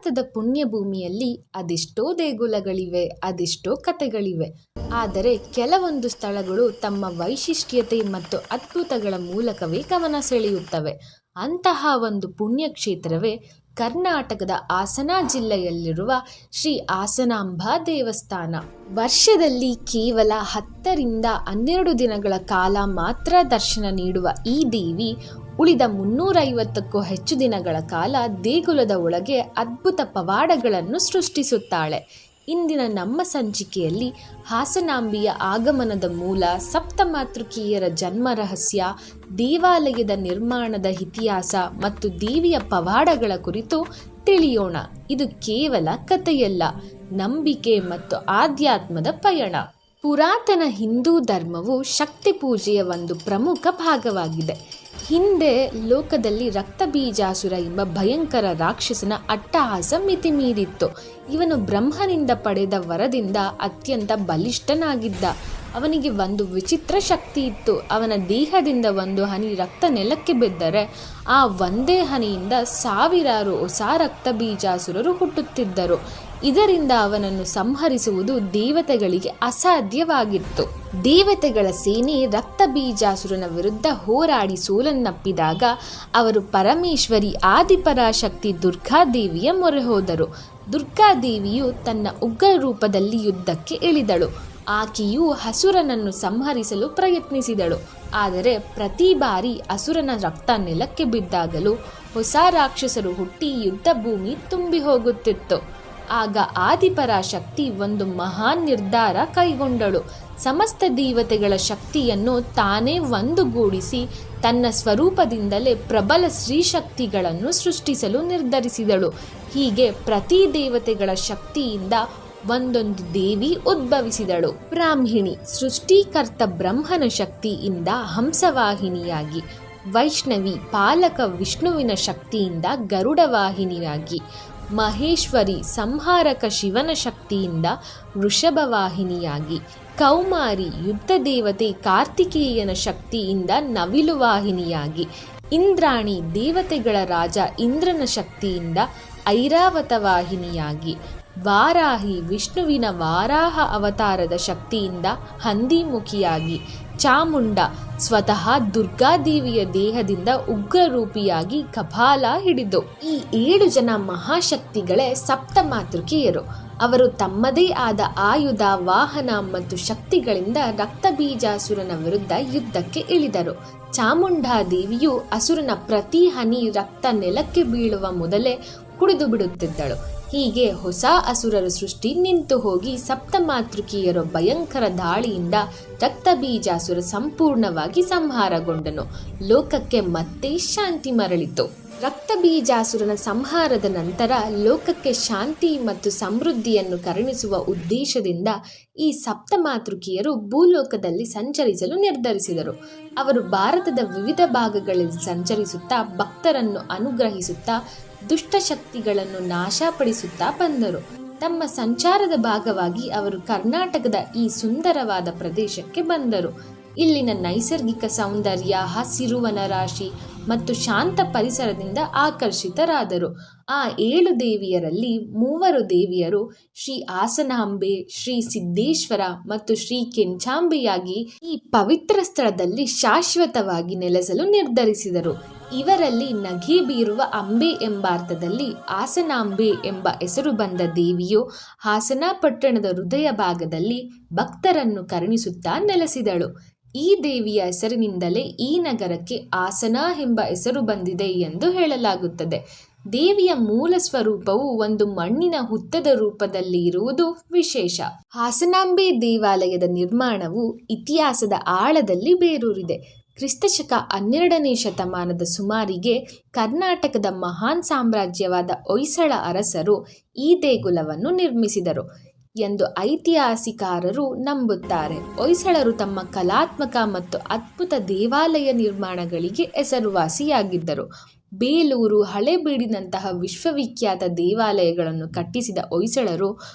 ಭಾರತದ ಪುಣ್ಯಭೂಮಿಯಲ್ಲಿ ಅದೆಷ್ಟೋ ದೇಗುಲಗಳಿವೆ, ಅದೆಷ್ಟೋ ಕಥೆಗಳಿವೆ. ಆದರೆ ಕೆಲವೊಂದು ಸ್ಥಳಗಳು ತಮ್ಮ ವೈಶಿಷ್ಟ್ಯತೆ ಮತ್ತು ಅದ್ಭುತಗಳ ಮೂಲಕವೇ ಗಮನ ಸೆಳೆಯುತ್ತವೆ. ಅಂತಹ ಒಂದು ಪುಣ್ಯಕ್ಷೇತ್ರವೇ ಕರ್ನಾಟಕದ ಹಾಸನ ಜಿಲ್ಲೆಯಲ್ಲಿರುವ ಶ್ರೀ ಹಾಸನಾಂಬಾ ದೇವಸ್ಥಾನ. ವರ್ಷದಲ್ಲಿ ಕೇವಲ 10ರಿಂದ 12 ದಿನಗಳ ಕಾಲ ಮಾತ್ರ ದರ್ಶನ ನೀಡುವ ಈ ದೇವಿ ಉಳಿದ 350ಕ್ಕೂ ಹೆಚ್ಚು ದಿನಗಳ ಕಾಲ ದೇಗುಲದ ಒಳಗೆ ಅದ್ಭುತ ಪವಾಡಗಳನ್ನು ಸೃಷ್ಟಿಸುತ್ತಾಳೆ. ಇಂದಿನ ನಮ್ಮ ಸಂಚಿಕೆಯಲ್ಲಿ ಹಾಸನಾಂಬೆಯ ಆಗಮನದ ಮೂಲ, ಸಪ್ತಮಾತೃಕೆಯರ ಜನ್ಮ ರಹಸ್ಯ, ದೇವಾಲಯದ ನಿರ್ಮಾಣದ ಇತಿಹಾಸ ಮತ್ತು ದೇವಿಯ ಪವಾಡಗಳ ಕುರಿತು ತಿಳಿಯೋಣ. ಇದು ಕೇವಲ ಕಥೆಯಲ್ಲ, ನಂಬಿಕೆ ಮತ್ತು ಆಧ್ಯಾತ್ಮದ ಪಯಣ. ಪುರಾತನ ಹಿಂದೂ ಧರ್ಮವು ಶಕ್ತಿ ಪೂಜೆಯ ಒಂದು ಪ್ರಮುಖ ಭಾಗವಾಗಿದೆ. ಹಿಂದೆ ಲೋಕದಲ್ಲಿ ರಕ್ತಬೀಜಾಸುರ ಎಂಬ ಭಯಂಕರ ರಾಕ್ಷಸನ ಅಟ್ಟಹಾಸ ಮಿತಿಮೀರಿತ್ತು. ಇವನು ಬ್ರಹ್ಮನಿಂದ ಪಡೆದ ವರದಿಂದ ಅತ್ಯಂತ ಬಲಿಷ್ಠನಾಗಿದ್ದ. ಅವನಿಗೆ ಒಂದು ವಿಚಿತ್ರ ಶಕ್ತಿ ಇತ್ತು. ಅವನ ದೇಹದಿಂದ ಒಂದು ಹನಿ ರಕ್ತ ನೆಲಕ್ಕೆ ಬಿದ್ದರೆ ಆ ಒಂದೇ ಹನಿಯಿಂದ ಸಾವಿರಾರು ಹೊಸ ರಕ್ತಬೀಜಾಸುರರು ಹುಟ್ಟುತ್ತಿದ್ದರು. ಇದರಿಂದ ಅವನನ್ನು ಸಂಹರಿಸುವುದು ದೇವತೆಗಳಿಗೆ ಅಸಾಧ್ಯವಾಗಿತ್ತು. ದೇವತೆಗಳ ಸೇನೆ ರಕ್ತಬೀಜಾಸುರನ ವಿರುದ್ಧ ಹೋರಾಡಿ ಸೋಲನ್ನಪ್ಪಿದಾಗ ಅವರು ಪರಮೇಶ್ವರಿ ಆದಿಪರಾಶಕ್ತಿ ದುರ್ಗಾದೇವಿಯ ಮೊರೆ ಹೋದರು. ದುರ್ಗಾದೇವಿಯು ತನ್ನ ಉಗ್ರ ರೂಪದಲ್ಲಿ ಯುದ್ಧಕ್ಕೆ ಇಳಿದಳು. ಆಕೆಯು ಅಸುರನನ್ನು ಸಂಹರಿಸಲು ಪ್ರಯತ್ನಿಸಿದಳು. ಆದರೆ ಪ್ರತಿ ಬಾರಿ ಅಸುರನ ರಕ್ತ ನೆಲಕ್ಕೆ ಬಿದ್ದಾಗಲೂ ಹೊಸ ರಾಕ್ಷಸರು ಹುಟ್ಟಿ ಯುದ್ಧ ಭೂಮಿ ತುಂಬಿ ಹೋಗುತ್ತಿತ್ತು. ಆಗ ಆದಿಪರಾಶಕ್ತಿ ಒಂದು ಮಹಾನ್ ನಿರ್ಧಾರ ಕೈಗೊಂಡಳು. ಸಮಸ್ತ ದೇವತೆಗಳ ಶಕ್ತಿಯನ್ನು ತಾನೇ ಒಂದುಗೂಡಿಸಿ ತನ್ನ ಸ್ವರೂಪದಿಂದಲೇ ಪ್ರಬಲ ಸ್ತ್ರೀಶಕ್ತಿಗಳನ್ನು ಸೃಷ್ಟಿಸಲು ನಿರ್ಧರಿಸಿದಳು. ಹೀಗೆ ಪ್ರತಿ ದೇವತೆಗಳ ಶಕ್ತಿಯಿಂದ ಒಂದೊಂದು ದೇವಿ ಉದ್ಭವಿಸಿದಳು. ಬ್ರಾಹ್ಮಿಣಿ ಸೃಷ್ಟಿಕರ್ತ ಬ್ರಹ್ಮನ ಶಕ್ತಿಯಿಂದ ಹಂಸವಾಹಿನಿಯಾಗಿ, ವೈಷ್ಣವಿ ಪಾಲಕ ವಿಷ್ಣುವಿನ ಶಕ್ತಿಯಿಂದ ಗರುಡವಾಹಿನಿಯಾಗಿ, ಮಹೇಶ್ವರಿ ಸಂಹಾರಕ ಶಿವನ ಶಕ್ತಿಯಿಂದ ವೃಷಭವಾಹಿನಿಯಾಗಿ, ಕೌಮಾರಿ ಯುದ್ಧ ದೇವತೆ ಕಾರ್ತಿಕೇಯನ ಶಕ್ತಿಯಿಂದ ನವಿಲುವಾಹಿನಿಯಾಗಿ, ಇಂದ್ರಾಣಿ ದೇವತೆಗಳ ರಾಜ ಇಂದ್ರನ ಶಕ್ತಿಯಿಂದ ಐರಾವತ ವಾಹಿನಿಯಾಗಿ, ವಾರಾಹಿ ವಿಷ್ಣುವಿನ ವಾರಾಹ ಅವತಾರದ ಶಕ್ತಿಯಿಂದ ಹಂದಿಮುಖಿಯಾಗಿ, ಚಾಮುಂಡ ಸ್ವತಃ ದುರ್ಗಾದೇವಿಯ ದೇಹದಿಂದ ಉಗ್ರರೂಪಿಯಾಗಿ ಕಪಾಲ ಹಿಡಿದು. ಈ 7 ಜನ ಮಹಾಶಕ್ತಿಗಳೇ ಸಪ್ತಮಾತೃಕೆಯರು. ಅವರು ತಮ್ಮದೇ ಆದ ಆಯುಧ, ವಾಹನ ಮತ್ತು ಶಕ್ತಿಗಳಿಂದ ರಕ್ತಬೀಜಾಸುರನ ವಿರುದ್ಧ ಯುದ್ಧಕ್ಕೆ ಇಳಿದರು. ಚಾಮುಂಡಾದೇವಿಯು ಅಸುರನ ಪ್ರತಿ ಹನಿ ರಕ್ತ ನೆಲಕ್ಕೆ ಬೀಳುವ ಮೊದಲೇ ಕುಡಿದು ಬಿಡುತ್ತಿದ್ದಳು. ಹೀಗೆ ಹೊಸ ಅಸುರರ ಸೃಷ್ಟಿ ನಿಂತು ಹೋಗಿ ಸಪ್ತಮಾತೃಕೆಯರ ಭಯಂಕರ ದಾಳಿಯಿಂದ ರಕ್ತಬೀಜಾಸುರ ಸಂಪೂರ್ಣವಾಗಿ ಸಂಹಾರಗೊಂಡನು. ಲೋಕಕ್ಕೆ ಮತ್ತೆ ಶಾಂತಿ ಮರಳಿತು. ರಕ್ತಬೀಜಾಸುರನ ಸಂಹಾರದ ನಂತರ ಲೋಕಕ್ಕೆ ಶಾಂತಿ ಮತ್ತು ಸಮೃದ್ಧಿಯನ್ನು ಕರುಣಿಸುವ ಉದ್ದೇಶದಿಂದ ಈ ಸಪ್ತಮಾತೃಕೆಯರು ಭೂಲೋಕದಲ್ಲಿ ಸಂಚರಿಸಲು ನಿರ್ಧರಿಸಿದರು. ಅವರು ಭಾರತದ ವಿವಿಧ ಭಾಗಗಳಲ್ಲಿ ಸಂಚರಿಸುತ್ತಾ ಭಕ್ತರನ್ನು ಅನುಗ್ರಹಿಸುತ್ತಾ ದುಷ್ಟಶಕ್ತಿಗಳನ್ನು ನಾಶಪಡಿಸುತ್ತಾ ಬಂದರು. ತಮ್ಮ ಸಂಚಾರದ ಭಾಗವಾಗಿ ಅವರು ಕರ್ನಾಟಕದ ಈ ಸುಂದರವಾದ ಪ್ರದೇಶಕ್ಕೆ ಬಂದರು. ಇಲ್ಲಿನ ನೈಸರ್ಗಿಕ ಸೌಂದರ್ಯ, ಹಸಿರು ವನರಾಶಿ ಮತ್ತು ಶಾಂತ ಪರಿಸರದಿಂದ ಆಕರ್ಷಿತರಾದರು. ಆ 7 ದೇವಿಯರಲ್ಲಿ 3 ದೇವಿಯರು ಶ್ರೀ ಹಾಸನಾಂಬೆ, ಶ್ರೀ ಸಿದ್ದೇಶ್ವರ ಮತ್ತು ಶ್ರೀ ಕೆಂಚಾಂಬೆಯಾಗಿ ಈ ಪವಿತ್ರ ಸ್ಥಳದಲ್ಲಿ ಶಾಶ್ವತವಾಗಿ ನೆಲೆಸಲು ನಿರ್ಧರಿಸಿದರು. ಇವರಲ್ಲಿ ನಗೆ ಬೀರುವ ಅಂಬೆ ಎಂಬರ್ಥದಲ್ಲಿ ಹಾಸನಾಂಬೆ ಎಂಬ ಹೆಸರು ಬಂದ ದೇವಿಯು ಹಾಸನ ಪಟ್ಟಣದ ಹೃದಯ ಭಾಗದಲ್ಲಿ ಭಕ್ತರನ್ನು ಕರುಣಿಸುತ್ತಾ ನೆಲೆಸಿದಳು. ಈ ದೇವಿಯ ಹೆಸರಿನಿಂದಲೇ ಈ ನಗರಕ್ಕೆ ಹಾಸನ ಎಂಬ ಹೆಸರು ಬಂದಿದೆ ಎಂದು ಹೇಳಲಾಗುತ್ತದೆ. ದೇವಿಯ ಮೂಲ ಸ್ವರೂಪವು ಒಂದು ಮಣ್ಣಿನ ಹುತ್ತದ ರೂಪದಲ್ಲಿ ಇರುವುದು ವಿಶೇಷ. ಹಾಸನಾಂಬೆ ದೇವಾಲಯದ ನಿರ್ಮಾಣವು ಇತಿಹಾಸದ ಆಳದಲ್ಲಿ ಬೇರೂರಿದೆ. ಕ್ರಿಸ್ತಶಕ 12ನೇ ಶತಮಾನದ ಸುಮಾರಿಗೆ ಕರ್ನಾಟಕದ ಮಹಾನ್ ಸಾಮ್ರಾಜ್ಯವಾದ ಹೊಯ್ಸಳ ಅರಸರು ಈ ದೇಗುಲವನ್ನು ನಿರ್ಮಿಸಿದರು ಎಂದು ಐತಿಹಾಸಿಕರು ನಂಬುತ್ತಾರೆ. ಹೊಯ್ಸಳರು ತಮ್ಮ ಕಲಾತ್ಮಕ ಮತ್ತು ಅದ್ಭುತ ದೇವಾಲಯ ನಿರ್ಮಾಣಗಳಿಗೆ ಹೆಸರುವಾಸಿಯಾಗಿದ್ದರು. ಬೇಲೂರು, ಹಳೇಬೀಡಿನಂತಹ ವಿಶ್ವವಿಖ್ಯಾತ ದೇವಾಲಯಗಳನ್ನು ಕಟ್ಟಿಸಿದ ಹೊಯ್ಸಳರು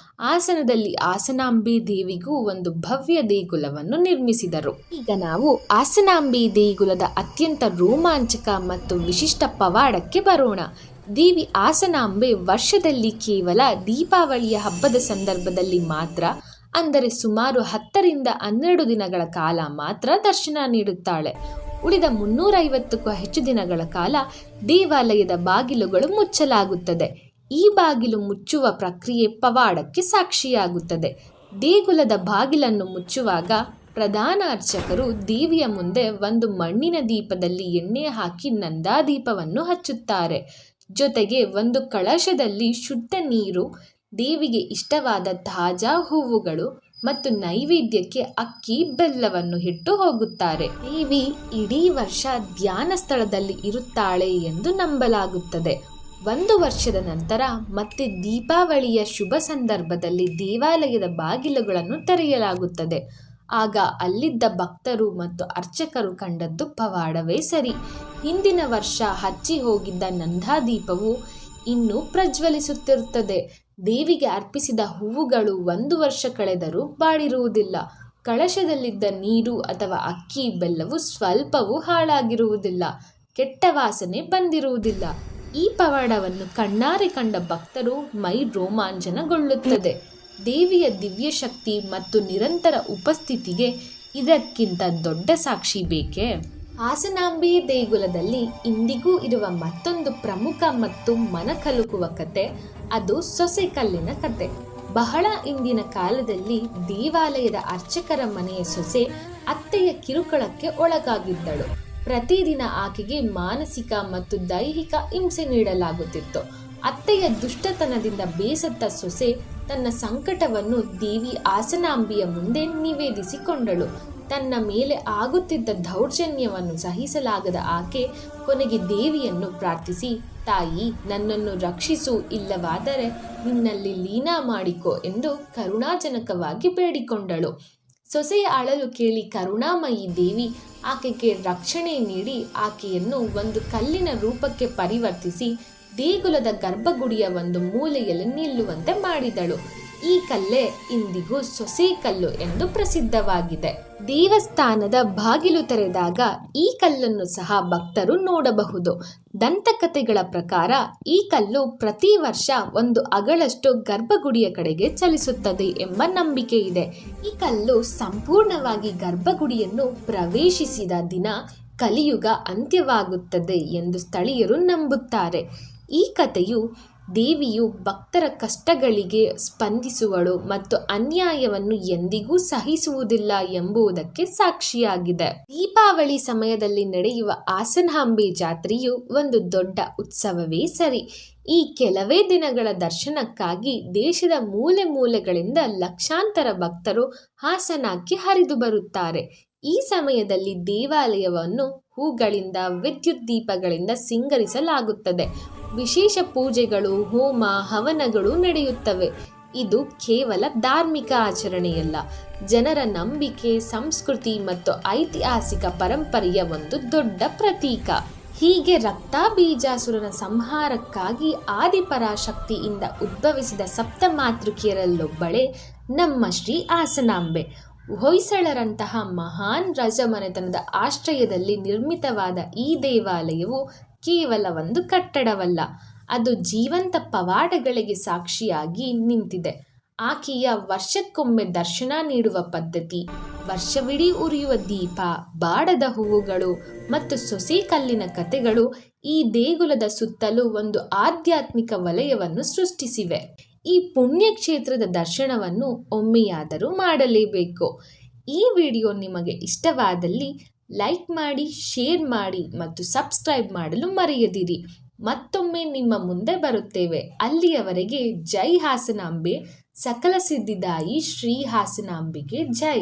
ಹಾಸನದಲ್ಲಿ ಹಾಸನಾಂಬೆ ದೇವಿಗೂ ಒಂದು ಭವ್ಯ ದೇಗುಲವನ್ನು ನಿರ್ಮಿಸಿದರು. ಈಗ ನಾವು ಹಾಸನಾಂಬೆ ದೇಗುಲದ ಅತ್ಯಂತ ರೋಮಾಂಚಕ ಮತ್ತು ವಿಶಿಷ್ಟ ಪವಾಡಕ್ಕೆ ಬರೋಣ. ದೇವಿ ಹಾಸನಾಂಬೆ ವರ್ಷದಲ್ಲಿ ಕೇವಲ ದೀಪಾವಳಿಯ ಹಬ್ಬದ ಸಂದರ್ಭದಲ್ಲಿ ಮಾತ್ರ, ಅಂದರೆ ಸುಮಾರು 10ರಿಂದ 12 ದಿನಗಳ ಕಾಲ ಮಾತ್ರ ದರ್ಶನ ನೀಡುತ್ತಾಳೆ. ಉಳಿದ 350ಕ್ಕೂ ಹೆಚ್ಚು ದಿನಗಳ ಕಾಲ ದೇವಾಲಯದ ಬಾಗಿಲುಗಳು ಮುಚ್ಚಲಾಗುತ್ತದೆ. ಈ ಬಾಗಿಲು ಮುಚ್ಚುವ ಪ್ರಕ್ರಿಯೆ ಪವಾಡಕ್ಕೆ ಸಾಕ್ಷಿಯಾಗುತ್ತದೆ. ದೇಗುಲದ ಬಾಗಿಲನ್ನು ಮುಚ್ಚುವಾಗ ಪ್ರಧಾನ ಅರ್ಚಕರು ದೇವಿಯ ಮುಂದೆ ಒಂದು ಮಣ್ಣಿನ ದೀಪದಲ್ಲಿ ಎಣ್ಣೆ ಹಾಕಿ ನಂದಾದೀಪವನ್ನು ಹಚ್ಚುತ್ತಾರೆ. ಜೊತೆಗೆ ಒಂದು ಕಳಶದಲ್ಲಿ ಶುದ್ಧ ನೀರು, ದೇವಿಗೆ ಇಷ್ಟವಾದ ತಾಜಾ ಹೂವುಗಳು ಮತ್ತು ನೈವೇದ್ಯಕ್ಕೆ ಅಕ್ಕಿ ಬೆಲ್ಲವನ್ನು ಇಟ್ಟು ಹೋಗುತ್ತಾರೆ. ದೇವಿ ಇಡೀ ವರ್ಷ ಧ್ಯಾನ ಸ್ಥಳದಲ್ಲಿ ಇರುತ್ತಾಳೆ ಎಂದು ನಂಬಲಾಗುತ್ತದೆ. 1 ವರ್ಷದ ನಂತರ ಮತ್ತೆ ದೀಪಾವಳಿಯ ಶುಭ ಸಂದರ್ಭದಲ್ಲಿ ದೇವಾಲಯದ ಬಾಗಿಲುಗಳನ್ನು ತೆರೆಯಲಾಗುತ್ತದೆ. ಆಗ ಅಲ್ಲಿದ್ದ ಭಕ್ತರು ಮತ್ತು ಅರ್ಚಕರು ಕಂಡದ್ದು ಪವಾಡವೇ ಸರಿ. ಹಿಂದಿನ ವರ್ಷ ಹಚ್ಚಿ ಹೋಗಿದ್ದ ನಂದಾದೀಪವು ಇನ್ನೂ ಪ್ರಜ್ವಲಿಸುತ್ತಿರುತ್ತದೆ. ದೇವಿಗೆ ಅರ್ಪಿಸಿದ ಹೂವುಗಳು 1 ವರ್ಷ ಕಳೆದರೂ ಬಾಡಿರುವುದಿಲ್ಲ. ಕಳಶದಲ್ಲಿದ್ದ ನೀರು ಅಥವಾ ಅಕ್ಕಿ ಬೆಲ್ಲವು ಸ್ವಲ್ಪವೂ ಹಾಳಾಗಿರುವುದಿಲ್ಲ. ಕೆಟ್ಟ ವಾಸನೆ ಬಂದಿರುವುದಿಲ್ಲ. ಈ ಪವಾಡವನ್ನು ಕಣ್ಣಾರೆ ಕಂಡ ಭಕ್ತರು ಮೈ ರೋಮಾಂಚನಗೊಳ್ಳುತ್ತದೆ. ದೇವಿಯ ದಿವ್ಯ ಶಕ್ತಿ ಮತ್ತು ನಿರಂತರ ಉಪಸ್ಥಿತಿಗೆ ಇದಕ್ಕಿಂತ ದೊಡ್ಡ ಸಾಕ್ಷಿ ಬೇಕೇ? ಹಾಸನಾಂಬೆ ದೇಗುಲದಲ್ಲಿ ಇಂದಿಗೂ ಇರುವ ಮತ್ತೊಂದು ಪ್ರಮುಖ ಮತ್ತು ಮನಕಲುಕುವ ಕತೆ, ಅದು ಸೊಸೆಕಲ್ಲಿನ ಕತೆ. ಬಹಳ ಹಿಂದಿನ ಕಾಲದಲ್ಲಿ ದೇವಾಲಯದ ಅರ್ಚಕರ ಮನೆಯ ಸೊಸೆ ಅತ್ತೆಯ ಕಿರುಕುಳಕ್ಕೆ ಒಳಗಾಗಿದ್ದಳು. ಪ್ರತಿದಿನ ಆಕೆಗೆ ಮಾನಸಿಕ ಮತ್ತು ದೈಹಿಕ ಹಿಂಸೆ ನೀಡಲಾಗುತ್ತಿತ್ತು. ಅತ್ತೆಯ ದುಷ್ಟತನದಿಂದ ಬೇಸತ್ತ ಸೊಸೆ ತನ್ನ ಸಂಕಟವನ್ನು ದೇವಿ ಹಾಸನಾಂಬೆಯ ಮುಂದೆ ನಿವೇದಿಸಿಕೊಂಡಳು. ತನ್ನ ಮೇಲೆ ಆಗುತ್ತಿದ್ದ ದೌರ್ಜನ್ಯವನ್ನು ಸಹಿಸಲಾಗದ ಆಕೆ ಕೊನೆಗೆ ದೇವಿಯನ್ನು ಪ್ರಾರ್ಥಿಸಿ, ತಾಯಿ, ನನ್ನನ್ನು ರಕ್ಷಿಸು, ಇಲ್ಲವಾದರೆ ನಿನ್ನಲ್ಲಿ ಲೀನ ಮಾಡಿಕೊ ಎಂದು ಕರುಣಾಜನಕವಾಗಿ ಬೇಡಿಕೊಂಡಳು. ಸೊಸೆಯ ಅಳಲು ಕೇಳಿ ಕರುಣಾಮಯಿ ದೇವಿ ಆಕೆಗೆ ರಕ್ಷಣೆ ನೀಡಿ ಆಕೆಯನ್ನು ಒಂದು ಕಲ್ಲಿನ ರೂಪಕ್ಕೆ ಪರಿವರ್ತಿಸಿ ದೇಗುಲದ ಗರ್ಭಗುಡಿಯ ಒಂದು ಮೂಲೆಯಲ್ಲಿ ನಿಲ್ಲುವಂತೆ ಮಾಡಿದಳು. ಈ ಕಲ್ಲೇ ಇಂದಿಗೂ ಸೊಸೆ ಕಲ್ಲು ಎಂದು ಪ್ರಸಿದ್ಧವಾಗಿದೆ. ದೇವಸ್ಥಾನದ ಬಾಗಿಲು ತೆರೆದಾಗ ಈ ಕಲ್ಲನ್ನು ಸಹ ಭಕ್ತರು ನೋಡಬಹುದು. ದಂತಕಥೆಗಳ ಪ್ರಕಾರ ಈ ಕಲ್ಲು ಪ್ರತಿ ವರ್ಷ ಒಂದು ಅಗಳಷ್ಟು ಗರ್ಭಗುಡಿಯ ಕಡೆಗೆ ಚಲಿಸುತ್ತದೆ ಎಂಬ ನಂಬಿಕೆ ಇದೆ. ಈ ಕಲ್ಲು ಸಂಪೂರ್ಣವಾಗಿ ಗರ್ಭಗುಡಿಯನ್ನು ಪ್ರವೇಶಿಸಿದ ದಿನ ಕಲಿಯುಗ ಅಂತ್ಯವಾಗುತ್ತದೆ ಎಂದು ಸ್ಥಳೀಯರು ನಂಬುತ್ತಾರೆ. ಈ ಕಥೆಯು ದೇವಿಯು ಭಕ್ತರ ಕಷ್ಟಗಳಿಗೆ ಸ್ಪಂದಿಸುವಳು ಮತ್ತು ಅನ್ಯಾಯವನ್ನು ಎಂದಿಗೂ ಸಹಿಸುವುದಿಲ್ಲ ಎಂಬುದಕ್ಕೆ ಸಾಕ್ಷಿಯಾಗಿದೆ. ದೀಪಾವಳಿ ಸಮಯದಲ್ಲಿ ನಡೆಯುವ ಹಾಸನಾಂಬೆ ಜಾತ್ರೆಯು ಒಂದು ದೊಡ್ಡ ಉತ್ಸವವೇ ಸರಿ. ಈ ಕೆಲವೇ ದಿನಗಳ ದರ್ಶನಕ್ಕಾಗಿ ದೇಶದ ಮೂಲೆ ಮೂಲೆಗಳಿಂದ ಲಕ್ಷಾಂತರ ಭಕ್ತರು ಹಾಸನಕ್ಕೆ ಹರಿದು ಬರುತ್ತಾರೆ. ಈ ಸಮಯದಲ್ಲಿ ದೇವಾಲಯವನ್ನು ಹೂಗಳಿಂದ, ವಿದ್ಯುತ್ ದೀಪಗಳಿಂದ ಸಿಂಗರಿಸಲಾಗುತ್ತದೆ. ವಿಶೇಷ ಪೂಜೆಗಳು, ಹೋಮ, ಹವನಗಳು ನಡೆಯುತ್ತವೆ. ಇದು ಕೇವಲ ಧಾರ್ಮಿಕ ಆಚರಣೆಯಲ್ಲ, ಜನರ ನಂಬಿಕೆ, ಸಂಸ್ಕೃತಿ ಮತ್ತು ಐತಿಹಾಸಿಕ ಪರಂಪರೆಯ ಒಂದು ದೊಡ್ಡ ಪ್ರತೀಕ. ಹೀಗೆ ರಕ್ತಾಬೀಜಾಸುರನ ಸಂಹಾರಕ್ಕಾಗಿ ಆದಿಪರಾಶಕ್ತಿಯಿಂದ ಉದ್ಭವಿಸಿದ ಸಪ್ತಮಾತೃಕೆಯರಲ್ಲೊಬ್ಬಳೇ ನಮ್ಮ ಶ್ರೀ ಹಾಸನಾಂಬೆ. ಹೊಯ್ಸಳರಂತಹ ಮಹಾನ್ ರಾಜಮನೆತನದ ಆಶ್ರಯದಲ್ಲಿ ನಿರ್ಮಿತವಾದ ಈ ದೇವಾಲಯವು ಕೇವಲ ಒಂದು ಕಟ್ಟಡವಲ್ಲ, ಅದು ಜೀವಂತ ಪವಾಡಗಳಿಗೆ ಸಾಕ್ಷಿಯಾಗಿ ನಿಂತಿದೆ. ಆಕೆಯ ವರ್ಷಕ್ಕೊಮ್ಮೆ ದರ್ಶನ ನೀಡುವ ಪದ್ಧತಿ, ವರ್ಷವಿಡೀ ಉರಿಯುವ ದೀಪ, ಬಾಡದ ಹೂವುಗಳು ಮತ್ತು ಸೊಸೆ ಕಲ್ಲಿನ ಕಥೆಗಳು ಈ ದೇಗುಲದ ಸುತ್ತಲೂ ಒಂದು ಆಧ್ಯಾತ್ಮಿಕ ವಲಯವನ್ನು ಸೃಷ್ಟಿಸಿವೆ. ಈ ಪುಣ್ಯಕ್ಷೇತ್ರದ ದರ್ಶನವನ್ನು ಒಮ್ಮೆಯಾದರೂ ಮಾಡಲೇಬೇಕು. ಈ ವಿಡಿಯೋ ನಿಮಗೆ ಇಷ್ಟವಾದಲ್ಲಿ ಲೈಕ್ ಮಾಡಿ, ಶೇರ್ ಮಾಡಿ ಮತ್ತು ಸಬ್ಸ್ಕ್ರೈಬ್ ಮಾಡಲು ಮರೆಯದಿರಿ. ಮತ್ತೊಮ್ಮೆ ನಿಮ್ಮ ಮುಂದೆ ಬರುತ್ತೇವೆ. ಅಲ್ಲಿಯವರೆಗೆ ಜೈ ಹಾಸನಾಂಬೆ, ಸಕಲ ಸಿದ್ಧಿದಾಯಿ ಶ್ರೀ ಹಾಸನಾಂಬೆಗೆ ಜೈ.